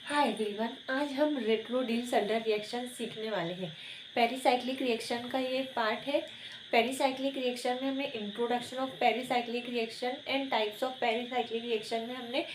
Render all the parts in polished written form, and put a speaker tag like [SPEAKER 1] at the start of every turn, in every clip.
[SPEAKER 1] Hi everyone, आज हम रेट्रोडिल-सल्डर reaction सीखने वाले हैं। पेरिसाइक्लिक रिएक्शन का ये पार्ट है। पेरिसाइक्लिक रिएक्शन में हमने introduction of pericyclic reaction and types of pericyclic reaction में हमने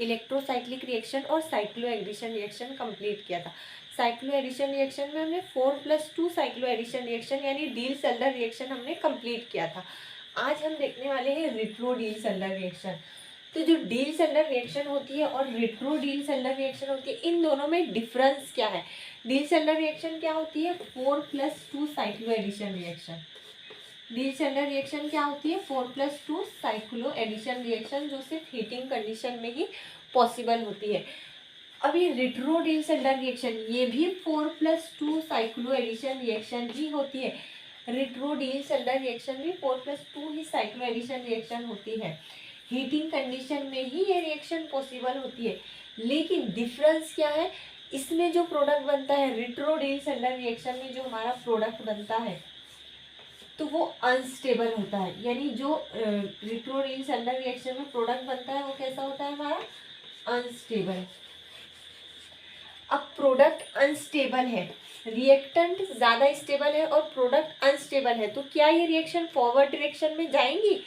[SPEAKER 1] इलेक्ट्रोसाइक्लिक रिएक्शन और साइक्लो एडिशन रिएक्शन कंप्लीट किया था। साइक्लो एडिशन रिएक्शन में हमने 4+2 साइक्लो एडिशन रिएक्शन यानी डील-सल्डर रिएक्शन हमने कंप्लीट किया था। आज हम देखने वाले हैं रेट्रोडिल-सल्डर रिएक्शन। तो जो डील-सल्डर रिएक्शन होती है और रेट्रोडिल-सल्डर रिएक्शन होती है, इन दोनों में डिफरेंस क्या है? डील-सल्डर रिएक्शन क्या होती है? 4+2 साइक्लो एडिशन रिएक्शन। डील-सल्डर रिएक्शन क्या होती है? 4+2 साइक्लो एडिशन रिएक्शन, जो सिर्फ हीटिंग कंडीशन में ही पॉसिबल होती है। अब ये रेट्रोडिल-सल्डर रिएक्शन, ये भी 4+2 साइक्लो एडिशन रिएक्शन ही होती है। रेट्रोडिल-सल्डर रिएक्शन भी 4+2 ही साइक्लो एडिशन रिएक्शन होती है। हीटिंग कंडीशन में ही ये रिएक्शन पॉसिबल होती है। लेकिन डिफरेंस क्या है? इसमें जो प्रोडक्ट बनता है रेट्रोडिल-सल्डर रिएक्शन में, जो हमारा प्रोडक्ट बनता है तो वो अनस्टेबल होता है। यानी जो रेट्रोडिल-सल्डर रिएक्शन में प्रोडक्ट बनता है वो कैसा होता है? हमारा अनस्टेबल। अब प्रोडक्ट अनस्टेबल है, रिएक्टेंट ज़्यादा स्टेबल है और प्रोडक्ट अनस्टेबल है, तो क्या ये रिएक्शन फॉरवर्ड डायरेक्शन में जाएंगी?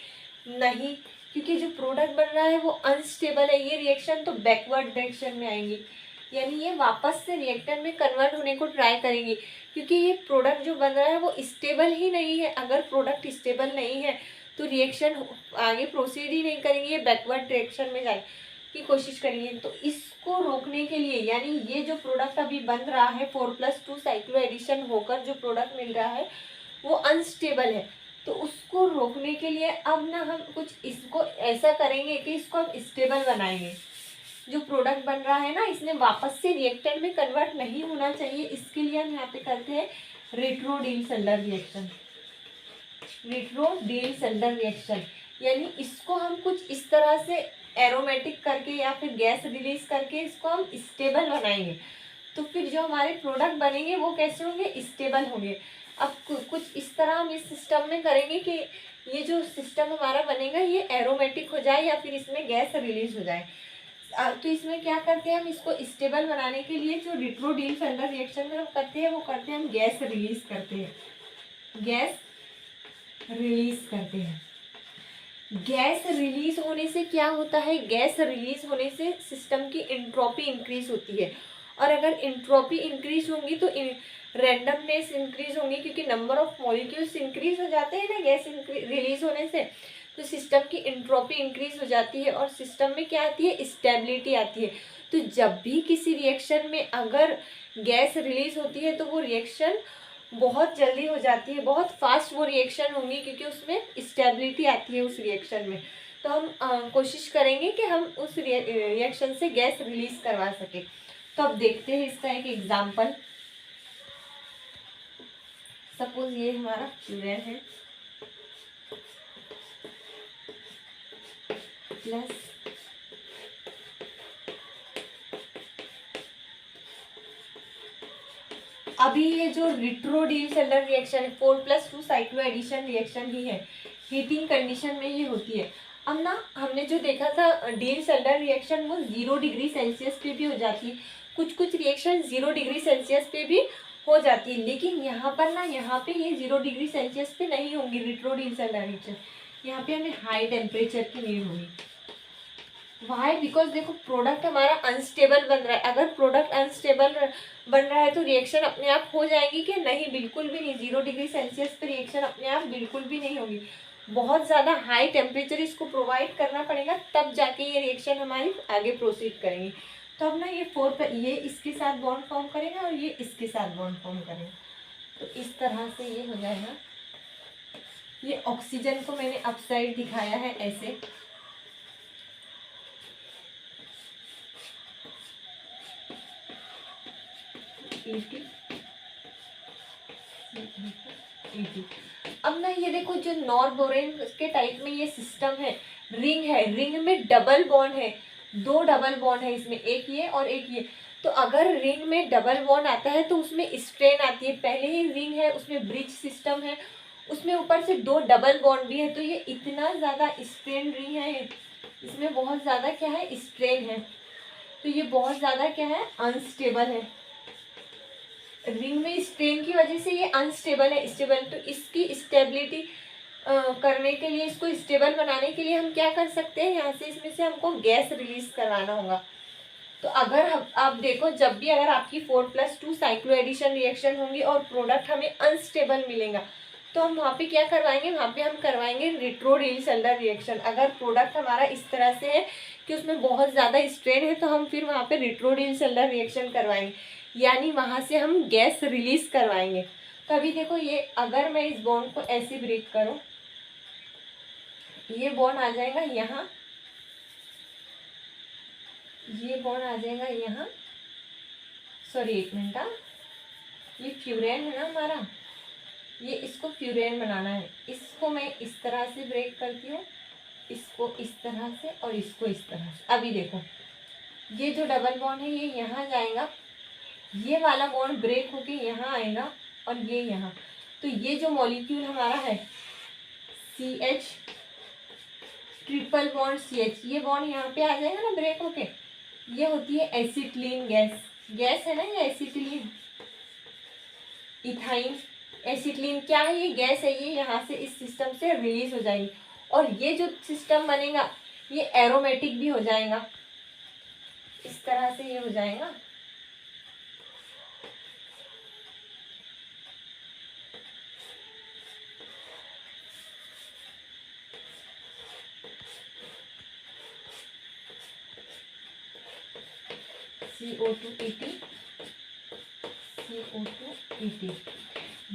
[SPEAKER 1] नहीं, क्योंकि जो प्रोडक्ट बन रहा है वो अनस्टेबल है। ये रिएक्शन तो बैकवर्ड डायरेक्शन में आएंगी, यानी ये वापस से रिएक्टेंट में कन्वर्ट होने को ट्राई करेंगी, क्योंकि ये प्रोडक्ट जो बन रहा है वो स्टेबल ही नहीं है। अगर प्रोडक्ट स्टेबल नहीं है तो रिएक्शन आगे प्रोसीड ही नहीं करेंगे, ये बैकवर्ड डायरेक्शन में जाए की कोशिश करेंगे। तो इसको रोकने के लिए, यानी ये जो प्रोडक्ट अभी बन रहा है 4+2 साइक्लो एडिशन होकर जो प्रोडक्ट मिल रहा है वो अनस्टेबल है, तो उसको रोकने के लिए अब ना हम कुछ इसको ऐसा करेंगे कि इसको हम स्टेबल बनाएंगे। जो प्रोडक्ट बन रहा है ना, इसमें वापस से रिएक्टेंट में कन्वर्ट नहीं होना चाहिए। इसके लिए हम यहाँ पे करते हैं रेट्रोडिल-सल्डर रिएक्शन। रेट्रोडिल-सल्डर रिएक्शन यानी इसको हम कुछ इस तरह से एरोमेटिक करके या फिर गैस रिलीज करके इसको हम स्टेबल बनाएंगे। तो फिर जो हमारे प्रोडक्ट बनेंगे वो कैसे होंगे? स्टेबल होंगे। अब कुछ इस तरह हम इस सिस्टम में करेंगे कि ये जो सिस्टम हमारा बनेगा ये एरोमेटिक हो जाए या फिर इसमें गैस रिलीज हो जाए। तो इसमें क्या करते हैं हम? इसको स्टेबल बनाने के लिए जो रेट्रोडिल-सल्डर रिएक्शन में हम करते हैं वो करते हैं हम गैस रिलीज करते हैं। गैस रिलीज करते हैं। गैस रिलीज होने से क्या होता है? गैस रिलीज होने से सिस्टम की एंट्रोपी इंक्रीज होती है, और अगर एंट्रोपी इंक्रीज होंगी तो रैंडमनेस इंक्रीज होंगी, क्योंकि नंबर ऑफ मॉलिक्यूल्स इंक्रीज हो जाते हैं ना गैस रिलीज होने से, तो सिस्टम की एंट्रोपी इंक्रीज हो जाती है और सिस्टम में क्या आती है? स्टेबिलिटी आती है। तो जब भी किसी रिएक्शन में अगर गैस रिलीज होती है तो वो रिएक्शन बहुत जल्दी हो जाती है, बहुत फास्ट वो रिएक्शन होंगी, क्योंकि उसमें स्टेबिलिटी आती है उस रिएक्शन में। तो हम कोशिश करेंगे कि हम उस रिएक्शन से गैस रिलीज करवा सकें। तो अब देखते हैं इसका एक एग्जाम्पल। सपोज ये हमारा फ्यूरेन है प्लस अभी ये जो रेट्रोडिल-सल्डर रिएक्शन है 4+2 साइक्लो एडिशन रिएक्शन ही है, हीटिंग कंडीशन में ये होती है। अब ना हमने जो देखा था डील-सल्डर रिएक्शन वो 0 डिग्री सेल्सियस पे भी हो जाती है, कुछ रिएक्शन 0 डिग्री सेल्सियस पे भी हो जाती है, लेकिन यहाँ पर ना, यहाँ पे ये 0 डिग्री सेल्सियस पे नहीं होंगी रेट्रोडिल-सल्डर रिएक्शन। यहाँ पे हमें हाई टेम्परेचर की नीड होगी। वाई? बिकॉज देखो प्रोडक्ट हमारा अनस्टेबल बन रहा है। अगर प्रोडक्ट अनस्टेबल बन रहा है तो रिएक्शन अपने आप हो जाएगी कि नहीं? बिल्कुल भी नहीं। 0 डिग्री सेल्सियस पे रिएक्शन अपने आप बिल्कुल भी नहीं होगी, बहुत ज़्यादा हाई टेम्परेचर इसको प्रोवाइड करना पड़ेगा, तब जाके ये रिएक्शन हमारी आगे प्रोसीड करेंगी। तो अब ना ये इसके साथ बॉन्ड फॉर्म करेगा और ये इसके साथ बॉन्ड फॉर्म करेगा, तो इस तरह से ये हो जाएगा। ये ऑक्सीजन को मैंने अपसाइड दिखाया है ऐसे, अब ना ये देखो जो नॉरबोरेन के टाइप में ये सिस्टम है, रिंग है, रिंग में डबल बॉन्ड है, 2 डबल बॉन्ड है इसमें, एक ये और एक ये। तो अगर रिंग में डबल बॉन्ड आता है तो उसमें स्ट्रेन आती है। पहले ही रिंग है, उसमें ब्रिज सिस्टम है, उसमें ऊपर से 2 डबल बॉन्ड भी है, तो ये इतना ज़्यादा स्ट्रेन रिंग है, इसमें बहुत ज़्यादा क्या है? स्ट्रेन है। तो ये बहुत ज़्यादा क्या है, अनस्टेबल है। रिंग में स्ट्रेन की वजह से ये अनस्टेबल है। स्टेबल तो इसकी स्टेबिलिटी करने के लिए, इसको स्टेबल बनाने के लिए हम क्या कर सकते हैं, यहाँ से इसमें से हमको गैस रिलीज करवाना होगा। तो अगर आप देखो, जब भी अगर आपकी 4+2 साइक्लो एडिशन रिएक्शन होंगी और प्रोडक्ट हमें अनस्टेबल मिलेगा, तो हम वहाँ पे क्या करवाएंगे, वहाँ पे हम करवाएंगे रिट्रोडिल्सल्डर रिएक्शन। अगर प्रोडक्ट हमारा इस तरह से है कि उसमें बहुत ज़्यादा स्ट्रेन है, तो हम फिर वहाँ पे रिट्रोडिल्सल्डर रिएक्शन करवाएंगे, यानी वहाँ से हम गैस रिलीज करवाएंगे। तो अभी देखो, ये अगर मैं इस बॉन्ड को ऐसे ब्रेक करूँ, ये बॉन्ड आ जाएगा यहाँ, ये बॉन्ड आ जाएगा यहाँ, सॉरी एक मिनट, ये फ्यूरेन है ना हमारा, ये इसको फ्यूरेन बनाना है। इसको मैं इस तरह से ब्रेक करती हूँ, इसको इस तरह से और इसको इस तरह से। अभी देखो, ये जो डबल बॉन्ड है ये यहाँ जाएगा, ये वाला बॉन्ड ब्रेक होके यहाँ आएगा और ये यहाँ। तो ये जो मॉलिक्यूल हमारा है CH ट्रिपल बॉन्ड CH, ये बॉन्ड यहाँ पे आ जाएगा ना ब्रेक होके, ये होती है एसिटिलीन गैस। गैस है ना ये एसिटिलीन, इथाइन एसिटिलीन क्या है, ये गैस है। ये यहाँ से इस सिस्टम से रिलीज हो जाएगी और ये जो सिस्टम बनेगा ये एरोमेटिक भी हो जाएगा, इस तरह से ये हो जाएगा। CO2 ET,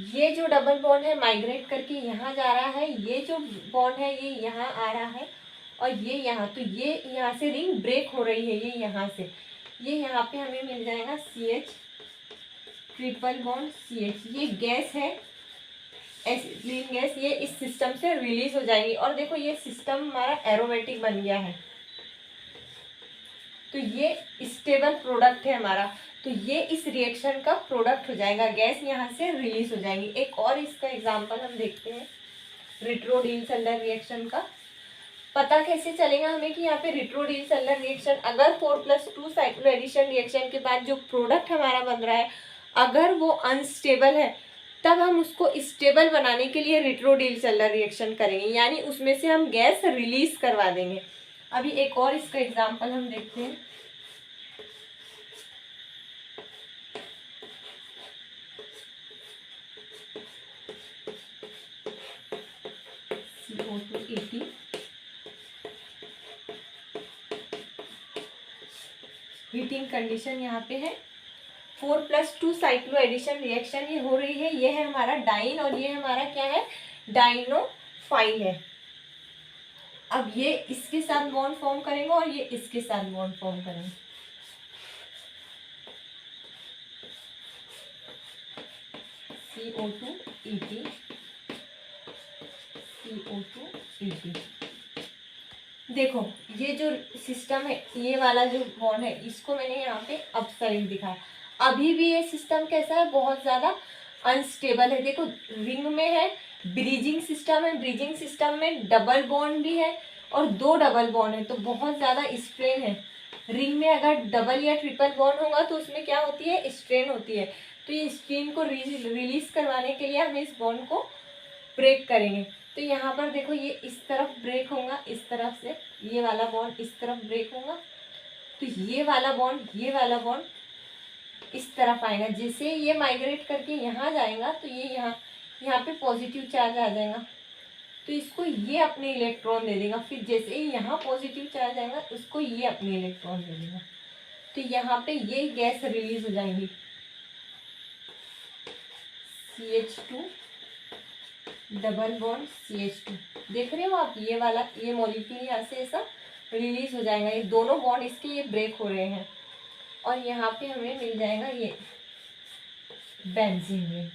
[SPEAKER 1] ये जो डबल बॉन्ड है माइग्रेट करके यहाँ जा रहा है, ये जो बॉन्ड है ये यहाँ आ रहा है और ये यहाँ, तो ये यहाँ से रिंग ब्रेक हो रही है, ये यहाँ से, ये यहाँ पे हमें मिल जाएगा CH ट्रिपल बॉन्ड CH। ये गैस है एसिटिलीन गैस, ये इस सिस्टम से रिलीज हो जाएगी। और देखो ये सिस्टम हमारा एरोमेटिक बन गया है, तो ये स्टेबल प्रोडक्ट है हमारा। तो ये इस रिएक्शन का प्रोडक्ट हो जाएगा, गैस यहाँ से रिलीज हो जाएगी। एक और इसका एग्जांपल हम देखते हैं रिट्रोडिल्सल्डर रिएक्शन का। पता कैसे चलेगा हमें कि यहाँ पे रिट्रोडिल्सल्डर रिएक्शन, अगर 4+2 साइक्लो एडिशन रिएक्शन के बाद जो प्रोडक्ट हमारा बन रहा है अगर वो अनस्टेबल है, तब हम उसको स्टेबल बनाने के लिए रिट्रोडिल्सल्डर रिएक्शन करेंगे, यानी उसमें से हम गैस रिलीज करवा देंगे। अभी एक और इसका एग्जांपल हम देखते हैं। CO2 ET, हीटिंग कंडीशन यहाँ पे है। 4+2 साइक्लो एडिशन रिएक्शन ये हो रही है, ये है हमारा डाइन और ये हमारा क्या है, डाइनोफाइल है। अब ये इसके साथ बॉन्ड फॉर्म करेंगे और ये इसके साथ बॉन्ड फॉर्म करेंगे। CO2 ET, CO2 ET। देखो ये जो सिस्टम है, ये वाला जो बॉन्ड है इसको मैंने यहाँ पे अपसाइड दिखाया। अभी भी ये सिस्टम कैसा है, बहुत ज़्यादा अनस्टेबल है। देखो रिंग में है, ब्रीजिंग सिस्टम है, ब्रीजिंग सिस्टम में डबल बॉन्ड भी है और 2 डबल बॉन्ड है, तो बहुत ज़्यादा स्ट्रेन है। रिंग में अगर डबल या ट्रिपल बॉन्ड होगा तो उसमें क्या होती है, स्ट्रेन होती है। तो ये स्ट्रेन को रिलीज करवाने के लिए हम इस बॉन्ड को ब्रेक करेंगे। तो यहाँ पर देखो ये इस तरफ ब्रेक होगा, इस तरफ से ये वाला बॉन्ड इस तरफ ब्रेक होगा, तो ये वाला बॉन्ड इस तरफ आएगा। जैसे ये माइग्रेट करके यहाँ जाएगा तो ये यहाँ पे पॉजिटिव चार्ज आ जाएगा, तो इसको ये अपने इलेक्ट्रॉन दे देगा। फिर जैसे ही यहाँ पॉजिटिव चार्ज आएगा उसको ये अपने इलेक्ट्रॉन दे देगा, तो यहाँ पे ये गैस रिलीज हो जाएंगी CH2 डबल बॉन्ड CH2। देख रहे हो आप, ये वाला ये मॉलिक्यूल यहाँ से ऐसा रिलीज हो जाएगा, ये दोनों बॉन्ड इसके ये ब्रेक हो रहे हैं और यहाँ पे हमें मिल जाएगा ये बेंजीन में,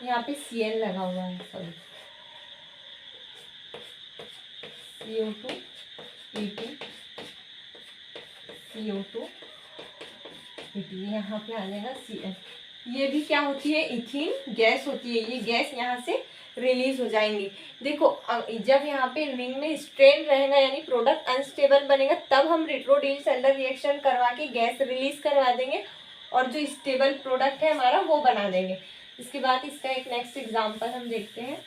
[SPEAKER 1] यहाँ पे Cl लगा हुआ है, sorry CO2 ET, CO2 ET, यहाँ पे आ जाएगा Cl। ये भी क्या होती है, इथीन गैस होती है। ये गैस यहाँ से रिलीज हो जाएंगी। देखो जब यहाँ पे रिंग में स्ट्रेन रहेगा यानी प्रोडक्ट अनस्टेबल बनेगा, तब हम रिट्रोडिल सेंडर रिएक्शन करवा के गैस रिलीज करवा देंगे और जो स्टेबल प्रोडक्ट है हमारा वो बना देंगे। इसके बाद इसका एक नेक्स्ट एग्जाम्पल हम देखते हैं।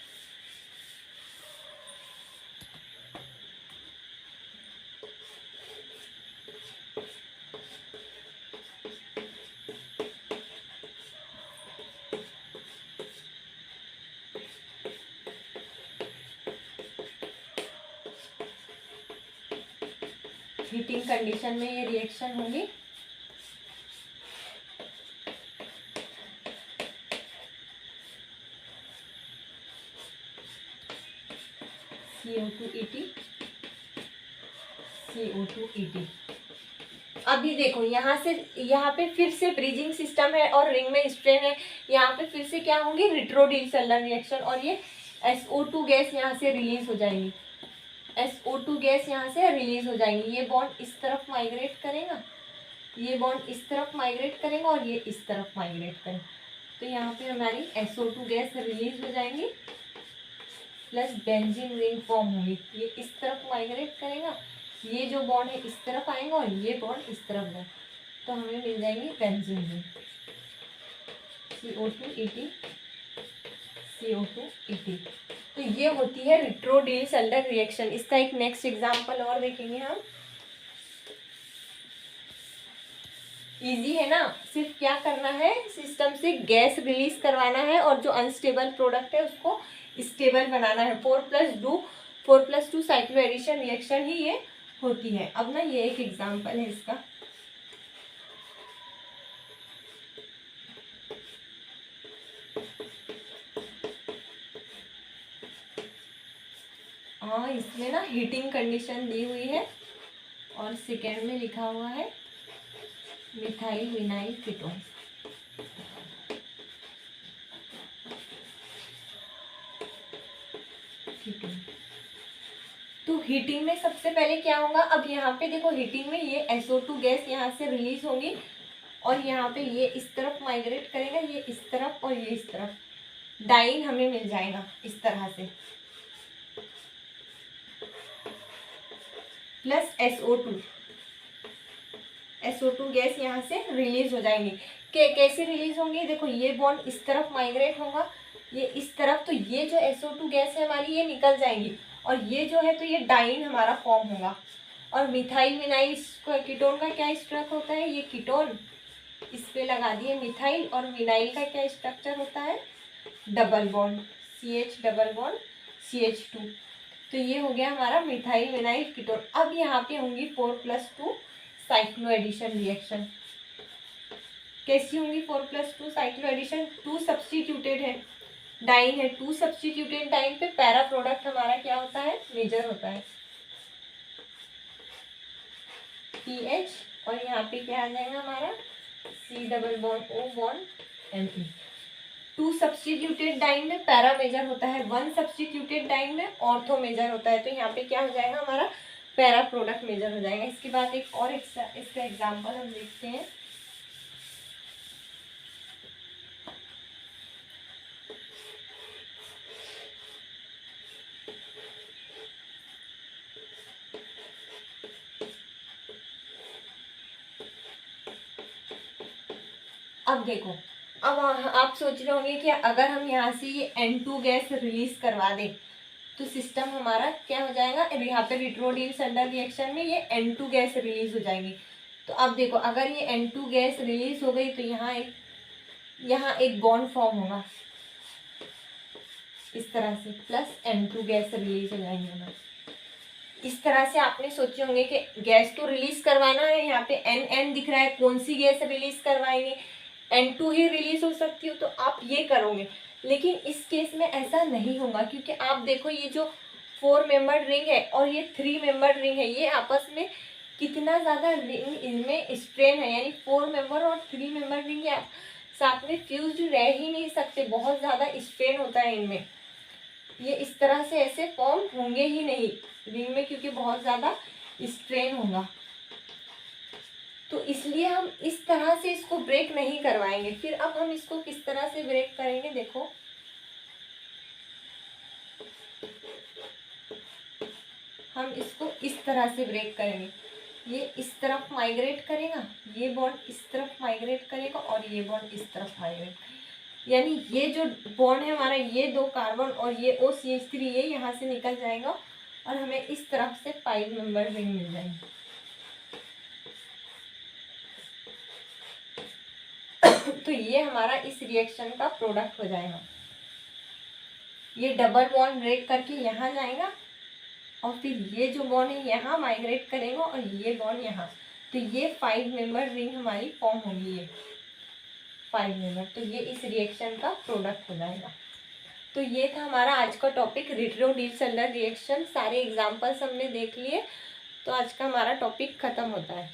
[SPEAKER 1] हीटिंग कंडीशन में ये रिएक्शन होंगी। CO2 CO2 अब ये देखो यहाँ से यहाँ पे फिर से ब्रीजिंग सिस्टम है और रिंग में स्ट्रेन है। यहाँ पे फिर से क्या होंगी, रिट्रोडिल सेल्युलर रिएक्शन, और ये SO2 गैस यहाँ से रिलीज हो जाएंगी। SO2 गैस यहाँ से रिलीज हो जाएंगी। ये बॉन्ड इस तरफ माइग्रेट करेगा, ये बॉन्ड इस तरफ माइग्रेट करेगा और ये इस तरफ माइग्रेट करेगा। तो यहाँ पे हमारी SO2 गैस रिलीज हो जाएंगी प्लस बेंजीन रिंग फॉर्म होगी। ये इस तरफ माइग्रेट करेगा, ये जो बॉन्ड है इस तरफ आएगा और ये बॉन्ड इस तरफ है, तो हमें मिल जाएंगी बेंजीन रिंग। CO2 तो ये होती है रिट्रोडिल सेल्युलर रिएक्शन। इसका एक नेक्स्ट एग्जांपल और देखेंगे हम। इजी है ना, सिर्फ क्या करना है, सिस्टम से गैस रिलीज करवाना है और जो अनस्टेबल प्रोडक्ट है उसको स्टेबल बनाना है। 4+2 साइक्लो एडिशन रिएक्शन ही ये होती है। अब ना ये एक एग्जांपल है इसका। हाँ, इसमें ना हीटिंग कंडीशन दी हुई है और सेकेंड में लिखा हुआ है मिथाइल विनाइल कीटोन। तो हीटिंग में सबसे पहले क्या होगा, अब यहाँ पे देखो हीटिंग में ये SO2 गैस यहाँ से रिलीज होगी और यहाँ पे ये इस तरफ माइग्रेट करेगा, ये इस तरफ और ये इस तरफ, डाइन हमें मिल जाएगा इस तरह से, प्लस SO2 गैस यहाँ से रिलीज हो जाएंगी। कैसे रिलीज होंगी, देखो ये बॉन्ड इस तरफ माइग्रेट होगा, ये इस तरफ, तो ये जो SO2 गैस है हमारी ये निकल जाएंगी और ये जो है तो ये डाइन हमारा फॉर्म होगा। और मिथाइल विनाइल कीटोन का क्या स्ट्रक्चर होता है, ये कीटोन इस पे लगा दिए मिथाइल, और विनाइल का क्या स्ट्रक्चर होता है, double bond CH double bond CH2। तो ये हो गया हमारा मिथाइल विनाइल कीटोन। अब यहाँ पे होंगी 4+2 साइक्लो एडिशन रिएक्शन। कैसी होंगी 4+2 साइक्लो एडिशन, 2 सब्स्टिट्यूटेड है डाइन है, 2 सब्स्टिट्यूटेड डाइन पे पैरा प्रोडक्ट हमारा क्या होता है, मेजर होता है PH, और यहाँ पे क्या आ जाएगा हमारा C double bond O bond Me। 2 substituted diene में पैरा मेजर होता है, 1 सब्स्टिट्यूटेड डाइन में ऑर्थो मेजर होता है। तो यहाँ पे क्या हो जाएगा हमारा पैरा प्रोडक्ट मेजर हो जाएगा। इसके बाद एक और इसका एग्जाम्पल हम देखते हैं। अब देखो, अब आप सोच रहे होंगे कि अगर हम यहाँ से ये N2 गैस रिलीज करवा दें तो सिस्टम हमारा क्या हो जाएगा, यहाँ पे रिट्रोडिल सेल्युलर रिएक्शन में ये N2 गैस रिलीज हो जाएंगी। तो अब देखो अगर ये N2 गैस रिलीज हो गई तो यहाँ एक बॉन्ड फॉर्म होगा इस तरह से, प्लस N2 गैस रिलीज हो जाएंगे हमारे। इस तरह से आपने सोचे होंगे कि गैस तो रिलीज करवाना है, यहाँ पे NN दिख रहा है, कौन सी गैस रिलीज करवाएंगे, N2 ही रिलीज हो सकती हो, तो आप ये करोगे। लेकिन इस केस में ऐसा नहीं होगा, क्योंकि आप देखो ये जो 4 मेंबर्ड रिंग है और ये 3 मेंबर्ड रिंग है, ये आपस में कितना ज़्यादा रिंग इनमें स्ट्रेन है, यानी 4 मेंबर और 3 मेंबर रिंग साथ में फ्यूज्ड रह ही नहीं सकते, बहुत ज़्यादा स्ट्रेन होता है इनमें। ये इस तरह से ऐसे फॉर्म होंगे ही नहीं रिंग में, क्योंकि बहुत ज़्यादा स्ट्रेन होगा। तो इसलिए हम इस तरह से इसको ब्रेक नहीं करवाएंगे। फिर अब हम इसको किस तरह से ब्रेक करेंगे, देखो हम इसको इस तरह से ब्रेक करेंगे। ये इस तरफ माइग्रेट करेगा, ये बॉन्ड इस तरफ माइग्रेट करेगा और ये बॉन्ड इस तरफ माइग्रेट करेगा। यानी ये जो बॉन्ड है हमारा, ये 2 कार्बन और ये OCH3 ये यहाँ से निकल जाएगा और हमें इस तरफ से 5 मेंबर रिंग मिल जाएंगे। तो ये हमारा इस रिएक्शन का प्रोडक्ट हो जाएगा। ये डबल बॉन्ड ब्रेक करके यहाँ जाएगा और फिर ये जो बॉन्ड है यहाँ माइग्रेट करेगा और ये बॉन्ड यहाँ, तो ये 5 मेंबर रिंग हमारी फॉर्म होगी। ये 5 मेंबर, तो ये इस रिएक्शन का प्रोडक्ट हो जाएगा। तो ये था हमारा आज का टॉपिक, रिट्रो डिसल्डर रिएक्शन। सारे एग्जाम्पल्स हमने देख लिए, तो आज का हमारा टॉपिक खत्म होता है।